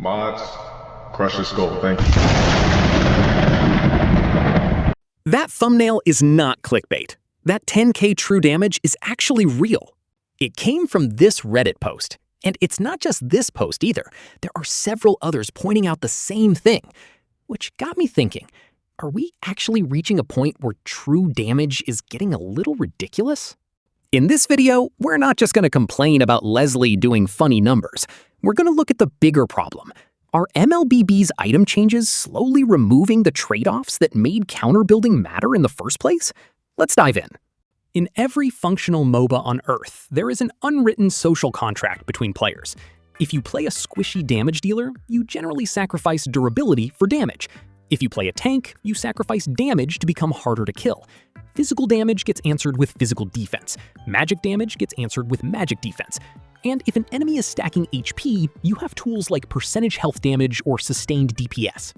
Mods, crush his skull, thank you. That thumbnail is not clickbait. That 10K true damage is actually real. It came from this Reddit post. And it's not just this post either. There are several others pointing out the same thing, which got me thinking, are we actually reaching a point where true damage is getting a little ridiculous? In this video, we're not just going to complain about Lesley doing funny numbers. We're going to look at the bigger problem. Are MLBB's item changes slowly removing the trade-offs that made counter-building matter in the first place? Let's dive in. In every functional MOBA on Earth, there is an unwritten social contract between players. If you play a squishy damage dealer, you generally sacrifice durability for damage. If you play a tank, you sacrifice damage to become harder to kill. Physical damage gets answered with physical defense. Magic damage gets answered with magic defense. And if an enemy is stacking HP, you have tools like percentage health damage or sustained DPS.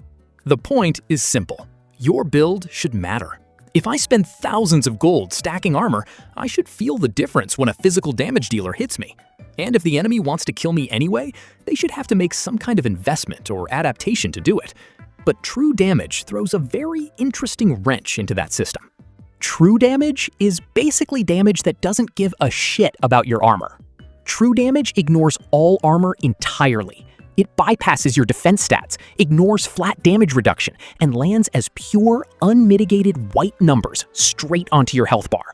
The point is simple. Your build should matter. If I spend thousands of gold stacking armor, I should feel the difference when a physical damage dealer hits me. And if the enemy wants to kill me anyway, they should have to make some kind of investment or adaptation to do it. But true damage throws a very interesting wrench into that system. True damage is basically damage that doesn't give a shit about your armor. True damage ignores all armor entirely. It bypasses your defense stats, ignores flat damage reduction, and lands as pure, unmitigated white numbers straight onto your health bar.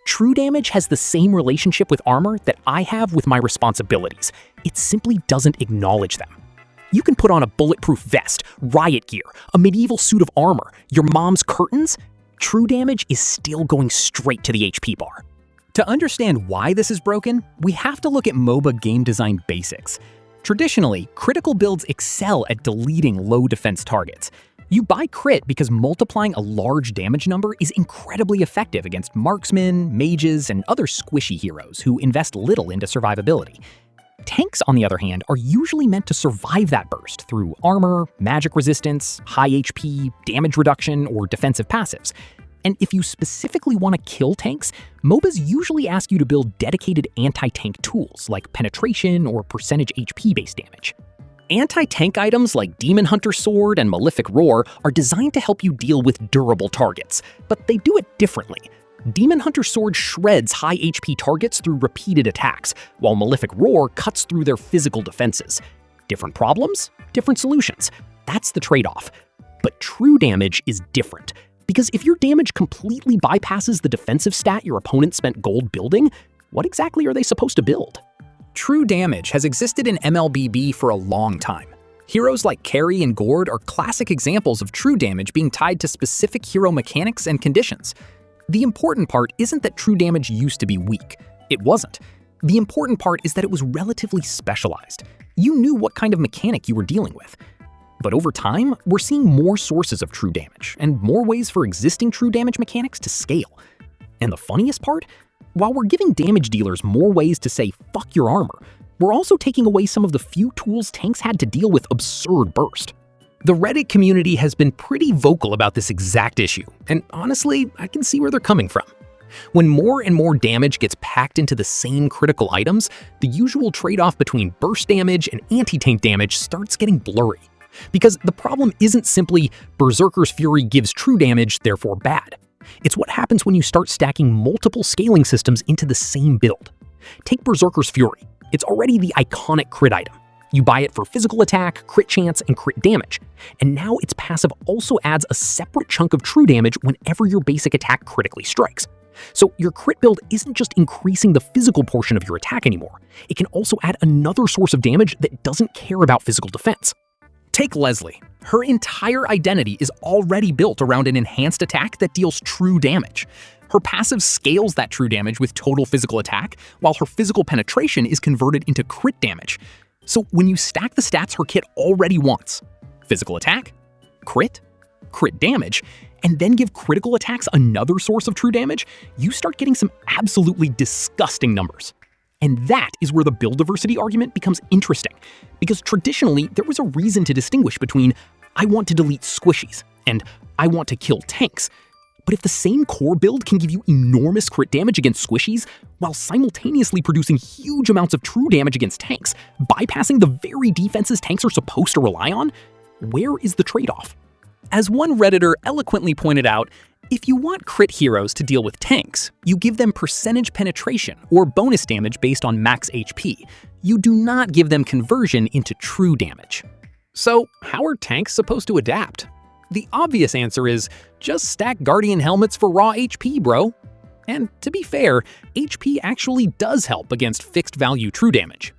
True damage has the same relationship with armor that I have with my responsibilities. It simply doesn't acknowledge them. You can put on a bulletproof vest, riot gear, a medieval suit of armor, your mom's curtains. True damage is still going straight to the HP bar. To understand why this is broken, we have to look at MOBA game design basics. Traditionally, critical builds excel at deleting low defense targets. You buy crit because multiplying a large damage number is incredibly effective against marksmen, mages, and other squishy heroes who invest little into survivability. Tanks, on the other hand, are usually meant to survive that burst through armor, magic resistance, high HP, damage reduction, or defensive passives. And if you specifically want to kill tanks, MOBAs usually ask you to build dedicated anti-tank tools like penetration or percentage HP-based damage. Anti-tank items like Demon Hunter Sword and Malefic Roar are designed to help you deal with durable targets, but they do it differently. Demon Hunter Sword shreds high HP targets through repeated attacks, while Malefic Roar cuts through their physical defenses. Different problems, different solutions. That's the trade-off. But true damage is different. Because if your damage completely bypasses the defensive stat your opponent spent gold building, what exactly are they supposed to build? True damage has existed in MLBB for a long time. Heroes like Carry and Gord are classic examples of true damage being tied to specific hero mechanics and conditions. The important part isn't that true damage used to be weak. It wasn't. The important part is that it was relatively specialized. You knew what kind of mechanic you were dealing with. But over time, we're seeing more sources of true damage, and more ways for existing true damage mechanics to scale. And the funniest part? While we're giving damage dealers more ways to say fuck your armor, we're also taking away some of the few tools tanks had to deal with absurd burst. The Reddit community has been pretty vocal about this exact issue, and honestly, I can see where they're coming from. When more and more damage gets packed into the same critical items, the usual trade-off between burst damage and anti-tank damage starts getting blurry. Because the problem isn't simply Berserker's Fury gives true damage, therefore bad. It's what happens when you start stacking multiple scaling systems into the same build. Take Berserker's Fury. It's already the iconic crit item. You buy it for physical attack, crit chance, and crit damage. And now its passive also adds a separate chunk of true damage whenever your basic attack critically strikes. So your crit build isn't just increasing the physical portion of your attack anymore. It can also add another source of damage that doesn't care about physical defense. Take Lesley. Her entire identity is already built around an enhanced attack that deals true damage. Her passive scales that true damage with total physical attack, while her physical penetration is converted into crit damage. So when you stack the stats her kit already wants, physical attack, crit damage, and then give critical attacks another source of true damage, you start getting some absolutely disgusting numbers. And that is where the build diversity argument becomes interesting, because traditionally there was a reason to distinguish between I want to delete squishies and I want to kill tanks. But if the same core build can give you enormous crit damage against squishies, while simultaneously producing huge amounts of true damage against tanks, bypassing the very defenses tanks are supposed to rely on? Where is the trade-off? As one Redditor eloquently pointed out, if you want crit heroes to deal with tanks, you give them percentage penetration or bonus damage based on max HP. You do not give them conversion into true damage. So, how are tanks supposed to adapt? The obvious answer is just stack Guardian helmets for raw HP, bro. And to be fair, HP actually does help against fixed value true damage.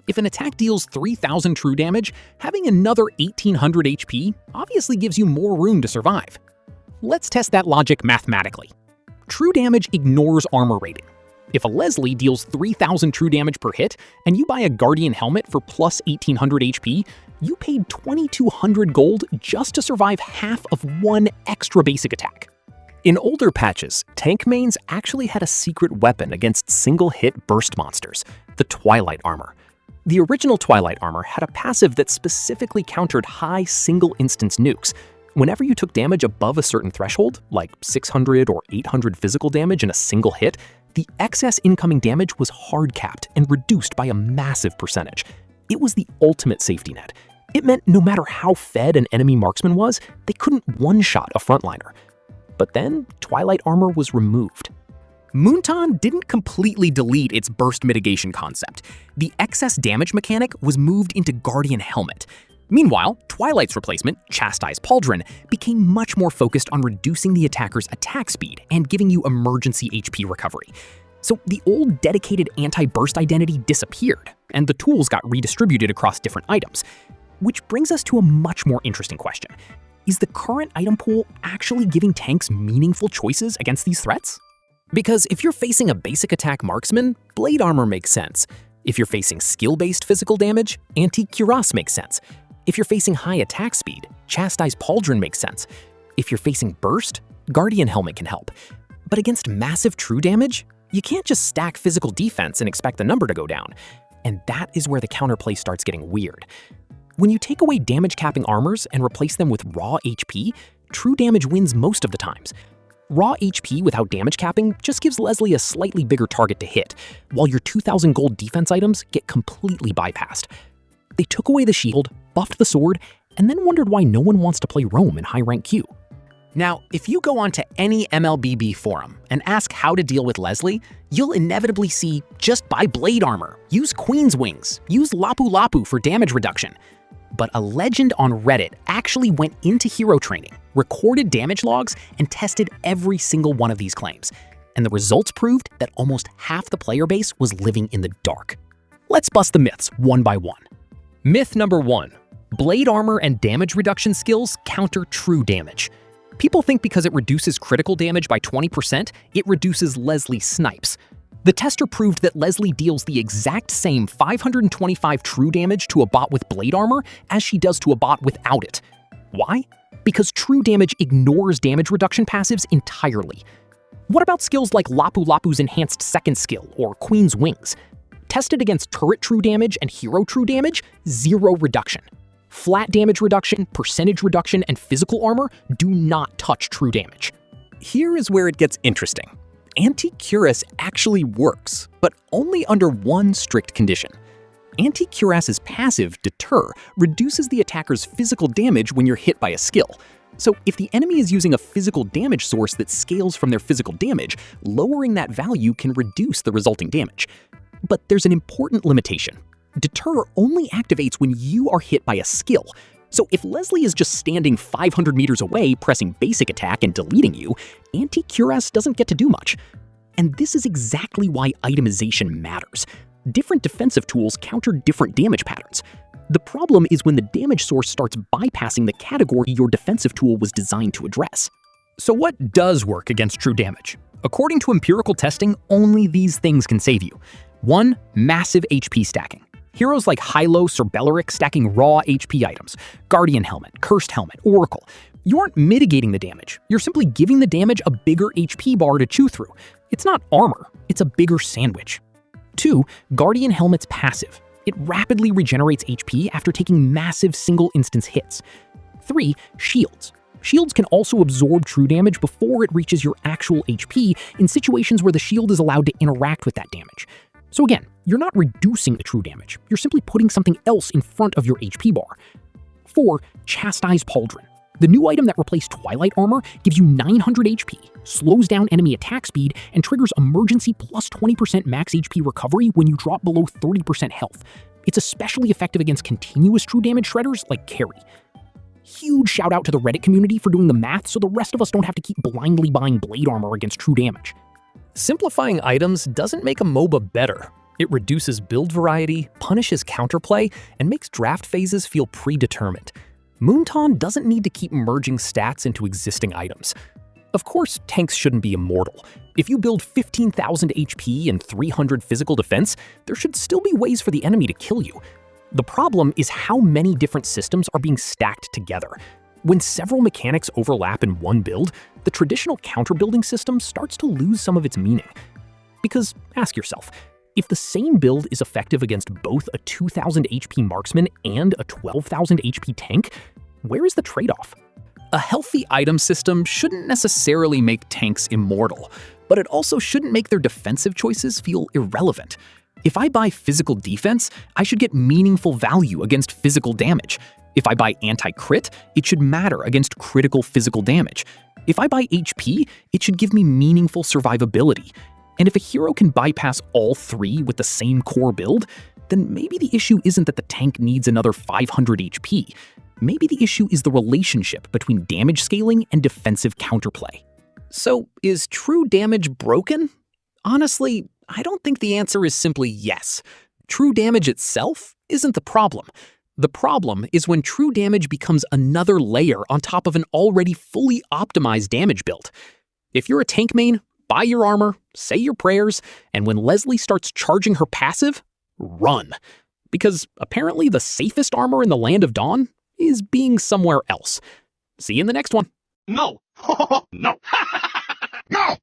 If an attack deals 3,000 true damage, having another 1,800 HP obviously gives you more room to survive. Let's test that logic mathematically. True damage ignores armor rating. If a Lesley deals 3,000 true damage per hit, and you buy a Guardian helmet for plus 1,800 HP, you paid 2,200 gold just to survive half of one extra basic attack. In older patches, tank mains actually had a secret weapon against single-hit burst monsters, the Twilight Armor. The original Twilight Armor had a passive that specifically countered high single-instance nukes. Whenever you took damage above a certain threshold, like 600 or 800 physical damage in a single hit, the excess incoming damage was hard-capped and reduced by a massive percentage. It was the ultimate safety net. It meant no matter how fed an enemy marksman was, they couldn't one-shot a frontliner. But then, Twilight Armor was removed. Moonton didn't completely delete its burst mitigation concept. The excess damage mechanic was moved into Guardian Helmet. Meanwhile, Twilight's replacement, Chastise Pauldron, became much more focused on reducing the attacker's attack speed and giving you emergency HP recovery. So the old dedicated anti-burst identity disappeared, and the tools got redistributed across different items. Which brings us to a much more interesting question. Is the current item pool actually giving tanks meaningful choices against these threats? Because if you're facing a basic attack marksman, Blade Armor makes sense. If you're facing skill-based physical damage, Anti-Cuirass makes sense. If you're facing high attack speed, Chastise Pauldron makes sense. If you're facing burst, Guardian Helmet can help. But against massive true damage, you can't just stack physical defense and expect the number to go down. And that is where the counterplay starts getting weird. When you take away damage-capping armors and replace them with raw HP, true damage wins most of the times. Raw HP without damage capping just gives Lesley a slightly bigger target to hit, while your 2,000 gold defense items get completely bypassed. They took away the shield, buffed the sword, and then wondered why no one wants to play Roam in high rank queue. Now, if you go onto any MLBB forum and ask how to deal with Lesley, you'll inevitably see just buy Blade Armor, use Queen's Wings, use Lapu Lapu for damage reduction. But a legend on Reddit actually went into hero training, recorded damage logs, and tested every single one of these claims. And the results proved that almost half the player base was living in the dark. Let's bust the myths one by one. Myth number 1. Blade Armor and damage reduction skills counter true damage. People think because it reduces critical damage by 20%, it reduces Lesley snipes. The tester proved that Lesley deals the exact same 525 true damage to a bot with Blade Armor as she does to a bot without it. Why? Because true damage ignores damage reduction passives entirely. What about skills like Lapu Lapu's enhanced second skill or Queen's Wings? Tested against turret true damage and hero true damage, 0 reduction. Flat damage reduction, percentage reduction, and physical armor do not touch true damage. Here is where it gets interesting. Anti-Cuirass actually works, but only under one strict condition. Anti-Cuirass's passive, Deter, reduces the attacker's physical damage when you're hit by a skill. So if the enemy is using a physical damage source that scales from their physical damage, lowering that value can reduce the resulting damage. But there's an important limitation. Deter only activates when you are hit by a skill. So if Lesley is just standing 500 meters away pressing basic attack and deleting you, Anti-Cuirass doesn't get to do much. And this is exactly why itemization matters. Different defensive tools counter different damage patterns. The problem is when the damage source starts bypassing the category your defensive tool was designed to address. So what does work against true damage? According to empirical testing, only these things can save you. 1. Massive HP stacking. Heroes like Hylos or Beleric stacking raw HP items, Guardian Helmet, Cursed Helmet, Oracle. You aren't mitigating the damage, you're simply giving the damage a bigger HP bar to chew through. It's not armor, it's a bigger sandwich. 2. Guardian Helmet's passive. It rapidly regenerates HP after taking massive single-instance hits. 3. Shields. Shields can also absorb true damage before it reaches your actual HP in situations where the shield is allowed to interact with that damage. So again, you're not reducing the true damage, you're simply putting something else in front of your HP bar. 4. Chastise Pauldron. The new item that replaced Twilight Armor gives you 900 HP, slows down enemy attack speed, and triggers emergency plus 20% max HP recovery when you drop below 30% health. It's especially effective against continuous true damage shredders like Carry. Huge shout out to the Reddit community for doing the math so the rest of us don't have to keep blindly buying blade armor against true damage. Simplifying items doesn't make a MOBA better. It reduces build variety, punishes counterplay, and makes draft phases feel predetermined. Moonton doesn't need to keep merging stats into existing items. Of course, tanks shouldn't be immortal. If you build 15,000 HP and 300 physical defense, there should still be ways for the enemy to kill you. The problem is how many different systems are being stacked together. When several mechanics overlap in one build, the traditional counter-building system starts to lose some of its meaning. Because, ask yourself, if the same build is effective against both a 2,000 HP marksman and a 12,000 HP tank, where is the trade-off? A healthy item system shouldn't necessarily make tanks immortal, but it also shouldn't make their defensive choices feel irrelevant. If I buy physical defense, I should get meaningful value against physical damage. If I buy anti-crit, it should matter against critical physical damage. If I buy HP, it should give me meaningful survivability. And if a hero can bypass all three with the same core build, then maybe the issue isn't that the tank needs another 500 HP. Maybe the issue is the relationship between damage scaling and defensive counterplay. So, is true damage broken? Honestly, I don't think the answer is simply yes. True damage itself isn't the problem. The problem is when true damage becomes another layer on top of an already fully optimized damage build. If you're a tank main, buy your armor, say your prayers, and when Lesley starts charging her passive, run. Because apparently the safest armor in the Land of Dawn is being somewhere else. See you in the next one. No! No! No!